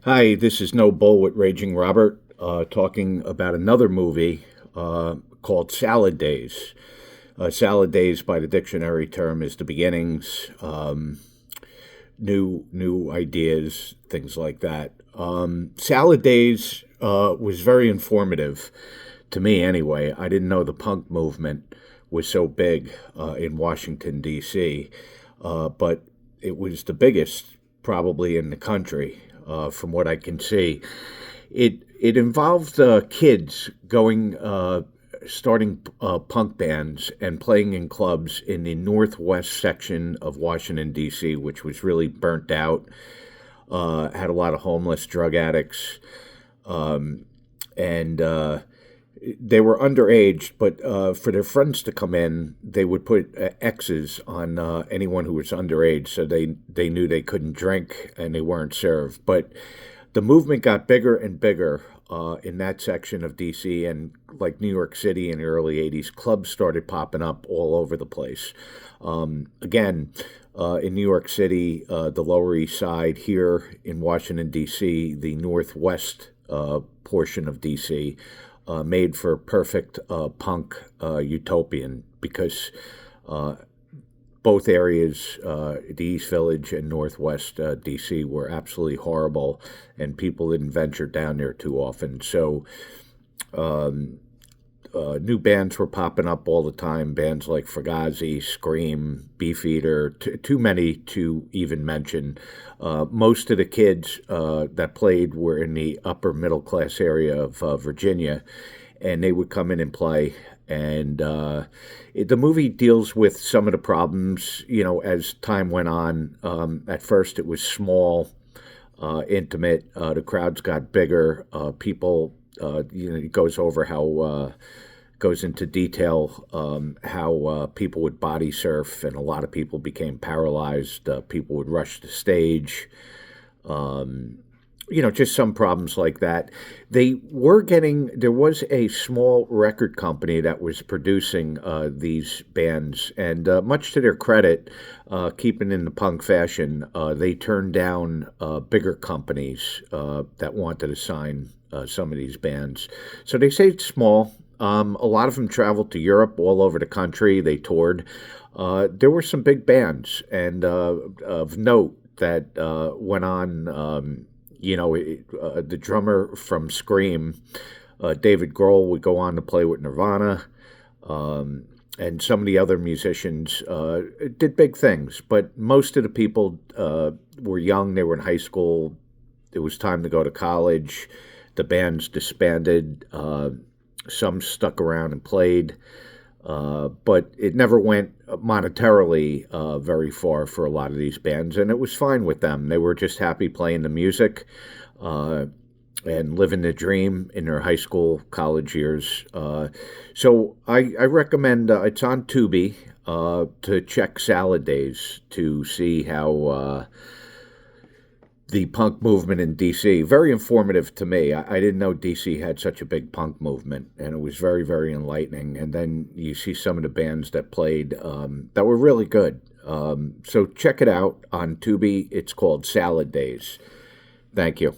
Hi, this is No Bull with Raging Robert, talking about another movie called Salad Days. Salad Days, by the dictionary term, is the beginnings, new ideas, things like that. Salad Days was very informative to me, anyway. I didn't know the punk movement was so big in Washington D.C., but it was the biggest probably in the country, from what I can see. It involved kids going, starting punk bands and playing in clubs in the northwest section of Washington D.C., which was really burnt out. Had a lot of homeless drug addicts, and they were underage, but for their friends to come in, they would put X's on anyone who was underage, so they knew they couldn't drink and they weren't served. But the movement got bigger and bigger in that section of D.C., and like New York City in the early '80s, clubs started popping up all over the place. Again, in New York City, the Lower East Side, here in Washington, D.C., the northwest portion of D.C., made for perfect punk utopian because both areas, the East Village and Northwest D.C., were absolutely horrible, and people didn't venture down there too often. So new bands were popping up all the time. Bands like Fugazi, Scream, Beefeater, too many to even mention. Most of the kids that played were in the upper middle class area of Virginia, and they would come in and play. And the movie deals with some of the problems, as time went on. At first, it was small, intimate. The crowds got bigger. People, it goes over how goes into detail, how people would body surf, and a lot of people became paralyzed. People would rush the stage. Just some problems like that. There was a small record company that was producing these bands, and much to their credit, keeping in the punk fashion, they turned down bigger companies that wanted to sign some of these bands. So they stayed small. A lot of them traveled to Europe, all over the country. They toured. There were some big bands, and of note that went on. The drummer from Scream, David Grohl, would go on to play with Nirvana, and some of the other musicians did big things. But most of the people were young. They were in high school. It was time to go to college. The bands disbanded. Some stuck around and played. But it never went monetarily very far for a lot of these bands, and it was fine with them. They were just happy playing the music and living the dream in their high school, college years. So I recommend, it's on Tubi, to check Salad Days to see how the punk movement in D.C. Very informative to me. I didn't know D.C. had such a big punk movement, and it was very, very enlightening. And then you see some of the bands that played that were really good. So check it out on Tubi. It's called Salad Days. Thank you.